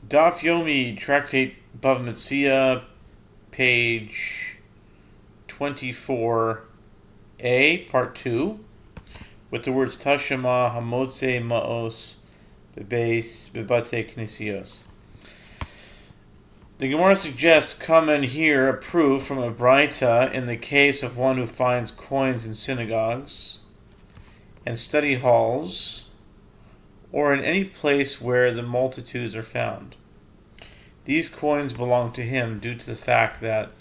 Daf Yomi, Tractate Bava Metzia, page 24a, part 2, with the words Tashema Hamotze Maos Bebeis Bebate Knesios. The Gemara suggests, come and hear a proof from a Braita in the case of one who finds coins in synagogues and study halls, or in any place where the multitudes are found. These coins belong to him due to the fact that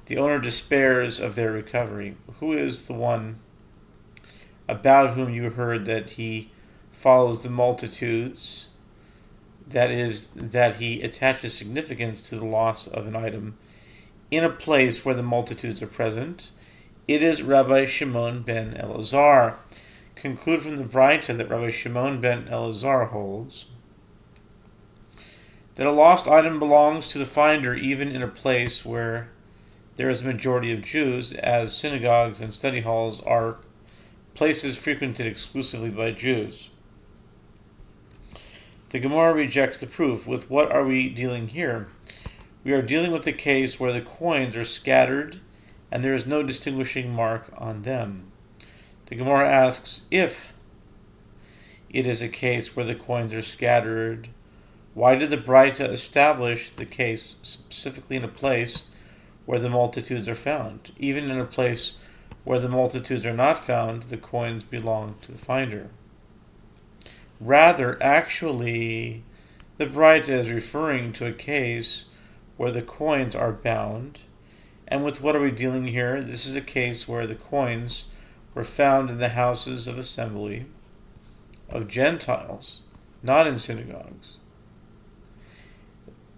the owner despairs of their recovery. Who is the one about whom you heard that he follows the multitudes? That is, that he attaches significance to the loss of an item in a place where the multitudes are present. It is Rabbi Shimon ben Elazar. Conclude from the Braita that Rabbi Shimon ben Elazar holds that a lost item belongs to the finder even in a place where there is a majority of Jews, as synagogues and study halls are places frequented exclusively by Jews. The Gemara rejects the proof. With what are we dealing here? We are dealing with a case where the coins are scattered and there is no distinguishing mark on them. The Gemara asks, if it is a case where the coins are scattered, why did the Braita establish the case specifically in a place where the multitudes are found? Even in a place where the multitudes are not found, the coins belong to the finder. Rather, actually, the Braita is referring to a case where the coins are bound. And with what are we dealing here? This is a case where the coins were found in the houses of assembly of Gentiles, not in synagogues.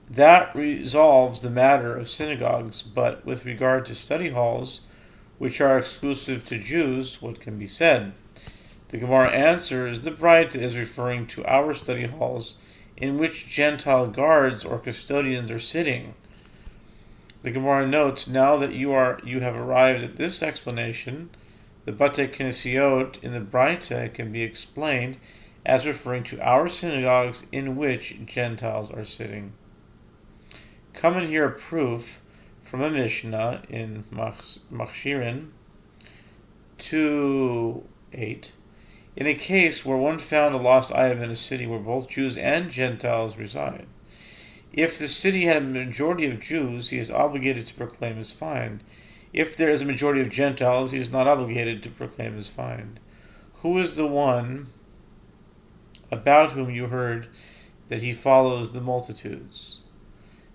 That resolves the matter of synagogues, but with regard to study halls, which are exclusive to Jews, what can be said? The Gemara answers, the Braita is referring to our study halls in which Gentile guards or custodians are sitting. The Gemara notes, now that you have arrived at this explanation, the Bate Knesiot in the Braita can be explained as referring to our synagogues in which Gentiles are sitting. Come and hear a proof from a Mishnah in Machshirin 2:8. In a case where one found a lost item in a city where both Jews and Gentiles reside. If the city had a majority of Jews, he is obligated to proclaim his find. If there is a majority of Gentiles, he is not obligated to proclaim his find. Who is the one about whom you heard that he follows the multitudes?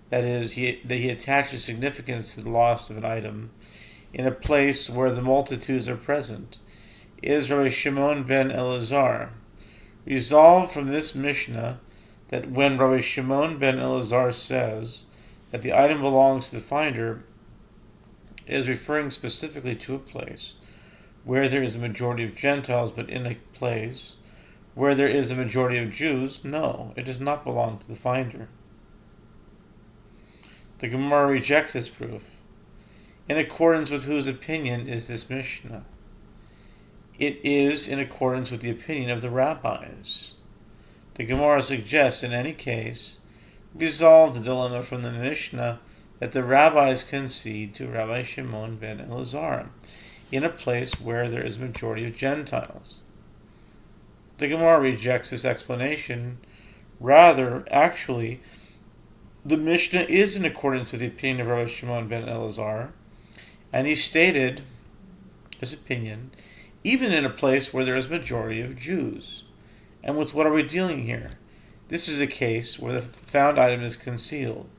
That is, that he attaches significance to the loss of an item in a place where the multitudes are present. It is Rabbi Shimon ben Elazar. Resolved from this Mishnah that when Rabbi Shimon ben Elazar says that the item belongs to the finder, it is referring specifically to a place where there is a majority of Gentiles, but in a place where there is a majority of Jews, no, it does not belong to the finder. The Gemara rejects this proof. In accordance with whose opinion is this Mishnah? It is in accordance with the opinion of the rabbis. The Gemara suggests, in any case, resolve the dilemma from the Mishnah that the rabbis concede to Rabbi Shimon ben Elazar in a place where there is a majority of Gentiles. The Gemara rejects this explanation. Rather, actually, the Mishnah is in accordance with the opinion of Rabbi Shimon ben Elazar, and he stated his opinion even in a place where there is a majority of Jews. And with what are we dealing here? This is a case where the found item is concealed.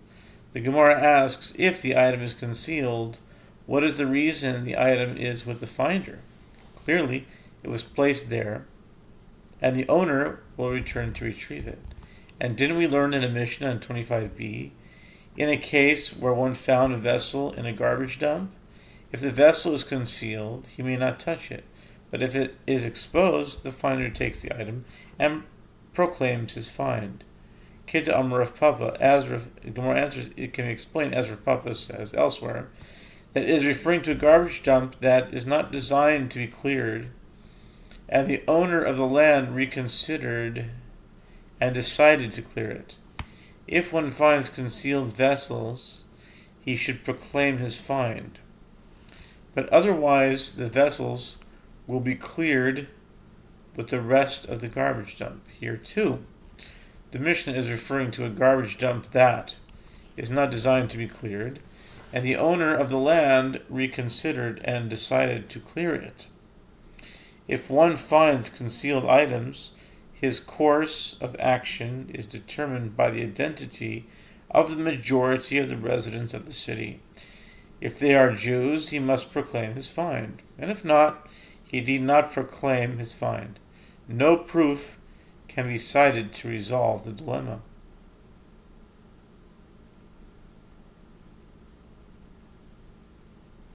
The Gemara asks, if the item is concealed, what is the reason the item is with the finder? Clearly, it was placed there, and the owner will return to retrieve it. And didn't we learn in a Mishnah in 25b, in a case where one found a vessel in a garbage dump, if the vessel is concealed, he may not touch it. But if it is exposed, the finder takes the item and proclaims his find. Kita Amar Rav Papa, as Gemara answers, it can be explained as Rav Papa says elsewhere, that it is referring to a garbage dump that is not designed to be cleared, and the owner of the land reconsidered and decided to clear it. If one finds concealed vessels, he should proclaim his find. But otherwise, the vessels will be cleared with the rest of the garbage dump. Here, too, the Mishnah is referring to a garbage dump that is not designed to be cleared, and the owner of the land reconsidered and decided to clear it. If one finds concealed items, his course of action is determined by the identity of the majority of the residents of the city. If they are Jews, he must proclaim his find, and if not, he need not proclaim his find. No proof can be cited to resolve the dilemma.